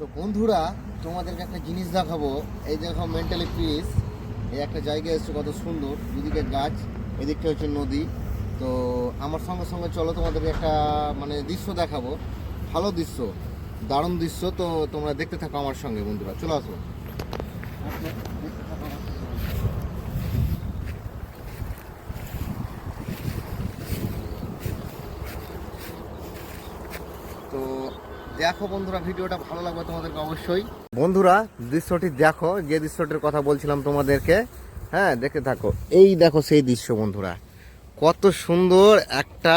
তো বন্ধুরা, তোমাদেরকে একটা জিনিস দেখাবো। এই দেখো মেন্টালি পিস। এই একটা জায়গা এসছে, কত সুন্দর, দুদিকে গাছ, এদিকটা হচ্ছে নদী। তো আমার সঙ্গে সঙ্গে চলো, তোমাদেরকে একটা মানে দৃশ্য দেখাবো। ভালো দৃশ্য, দারুণ দৃশ্য। তো তোমরা দেখতে থাকো আমার সঙ্গে বন্ধুরা, চলে আসো। দেখতে থাকো আমার সঙ্গে। তো দেখো বন্ধুরা, ভিডিওটা ভালো লাগবে তোমাদেরকে অবশ্যই। বন্ধুরা, দৃশ্যটি দেখো, যে দৃশ্যটির কথা বলছিলাম তোমাদেরকে। হ্যাঁ, দেখতে থাকো। এই দেখো সেই দৃশ্য বন্ধুরা, কত সুন্দর একটা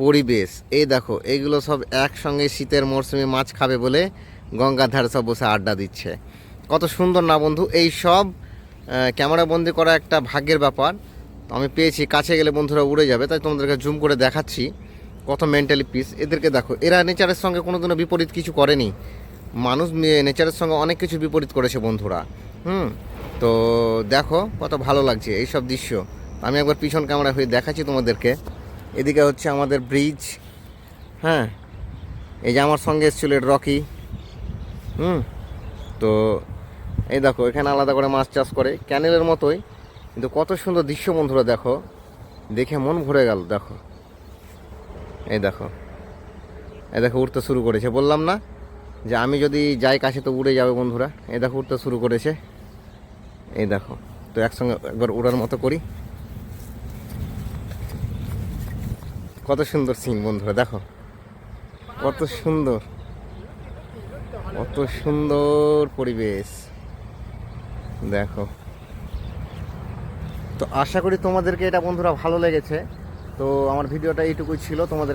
পরিবেশ। এই দেখো, এইগুলো সব একসঙ্গে শীতের মরশুমে মাছ খাবে বলে গঙ্গার ধারে সব বসে আড্ডা দিচ্ছে। কত সুন্দর না বন্ধু? এই সব ক্যামেরা বন্দি করা একটা ভাগ্যের ব্যাপার। তো আমি পেয়েছি, কাছে গেলে বন্ধুরা উড়ে যাবে, তাই তোমাদেরকে জুম করে দেখাচ্ছি। কত মেন্টালি পিস এদেরকে দেখো। এরা নেচারের সঙ্গে কোনোদিনও বিপরীত কিছু করেনি। মানুষ নেচারের সঙ্গে অনেক কিছু বিপরীত করেছে বন্ধুরা। তো দেখো কত ভালো লাগছে এই সব দৃশ্য। আমি একবার পিছন ক্যামেরা হয়ে দেখাচ্ছি তোমাদেরকে। এদিকে হচ্ছে আমাদের ব্রিজ। হ্যাঁ, এই যে আমার সঙ্গে এসেছিল রকি। তো এই দেখো, এখানে আলাদা করে মাছ চাষ করে ক্যানেলের মতোই, কিন্তু কত সুন্দর দৃশ্য বন্ধুরা। দেখো, দেখে মন ভরে গেল। দেখো, এই দেখো, এই দেখো উঠতে শুরু করেছে। বললাম না যে আমি যদি যাই কাছে তো উড়ে যাবে বন্ধুরা। এই দেখো উঠতে শুরু করেছে। এই দেখো, তো একসঙ্গে একবার উড়ার মতো করি। কত সুন্দর সিন বন্ধুরা, দেখো কত সুন্দর, কত সুন্দর পরিবেশ। দেখো, তো আশা করি তোমাদেরকে এটা বন্ধুরা ভালো লেগেছে। তো আমার ভিডিওটা এইটুকুই ছিল তোমাদের।